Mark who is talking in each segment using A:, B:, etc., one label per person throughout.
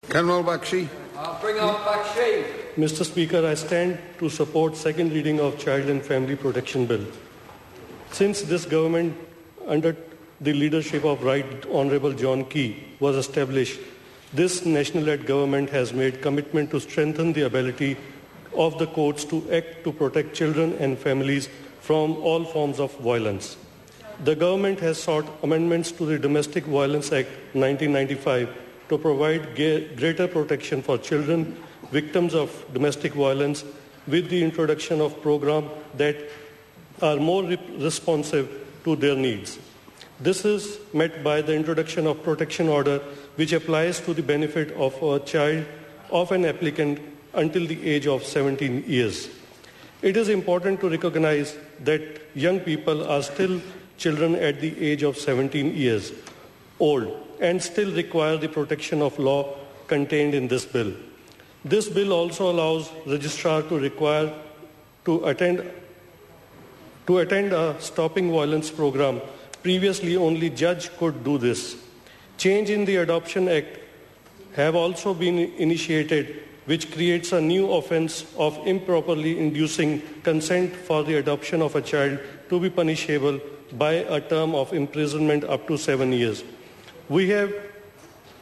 A: Kanwal Bakshi.
B: Bring on Bakshi.
C: Mr. Speaker, I stand to support second reading of Child and Family Protection Bill. Since this government, under the leadership of Right Honourable John Key, was established, this national-led government has made commitment to strengthen the ability of the courts to act to protect children and families from all forms of violence. The government has sought amendments to the Domestic Violence Act 1995 to provide greater protection for children victims of domestic violence with the introduction of programs that are more responsive to their needs. This is met by the introduction of protection order, which applies to the benefit of a child of an applicant until the age of 17 years. It is important to recognize that young people are still children at the age of 17 years old and still require the protection of law contained in this bill. This bill also allows registrar to require to attend a stopping violence program. Previously, only judge could do this. Change in the Adoption Act have also been initiated, which creates a new offence of improperly inducing consent for the adoption of a child to be punishable by a term of imprisonment up to 7 years. We have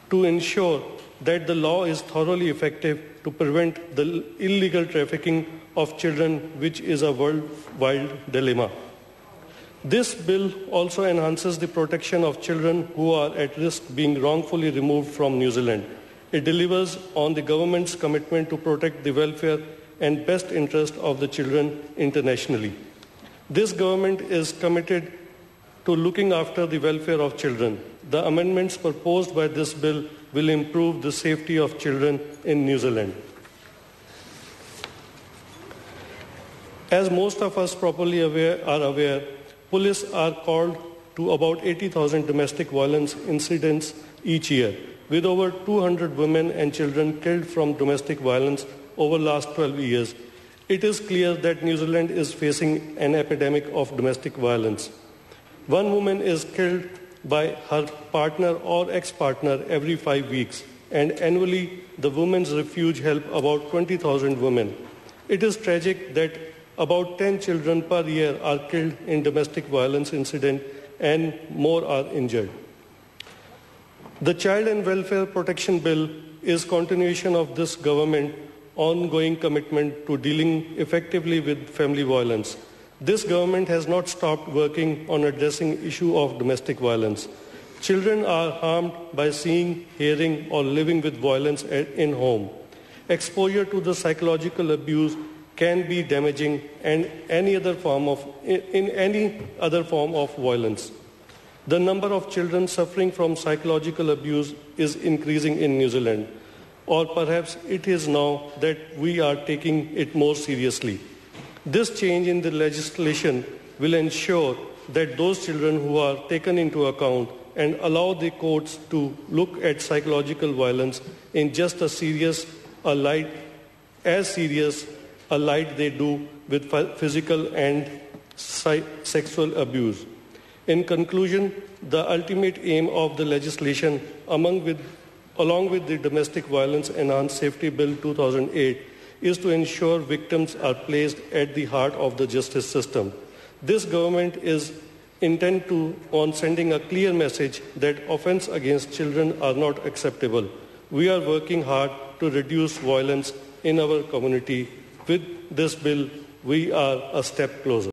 C: to ensure that the law is thoroughly effective to prevent the illegal trafficking of children, which is a worldwide dilemma. This bill also enhances the protection of children who are at risk being wrongfully removed from New Zealand. It delivers on the government's commitment to protect the welfare and best interest of the children internationally. This government is committed to looking after the welfare of children. The amendments proposed by this bill will improve the safety of children in New Zealand. As most of us properly are aware, police are called to about 80,000 domestic violence incidents each year, with over 200 women and children killed from domestic violence over the last 12 years. It is clear that New Zealand is facing an epidemic of domestic violence. One woman is killed by her partner or ex-partner every 5 weeks, and annually the Women's Refuge help about 20,000 women. It is tragic that about 10 children per year are killed in domestic violence incidents and more are injured. The Child and Welfare Protection Bill is continuation of this government's ongoing commitment to dealing effectively with family violence. This government has not stopped working on addressing the issue of domestic violence. Children are harmed by seeing, hearing, or living with violence in home. Exposure to the psychological abuse can be damaging and in any other form of violence. The number of children suffering from psychological abuse is increasing in New Zealand, or perhaps it is now that we are taking it more seriously. This change in the legislation will ensure that those children who are taken into account and allow the courts to look at psychological violence in just as serious a light they do with physical and sexual abuse. In conclusion, the ultimate aim of the legislation, along with the Domestic Violence Enhanced Safety Bill 2008, is to ensure victims are placed at the heart of the justice system. This government is intent on sending a clear message that offences against children are not acceptable. We are working hard to reduce violence in our community. With this bill, we are a step closer.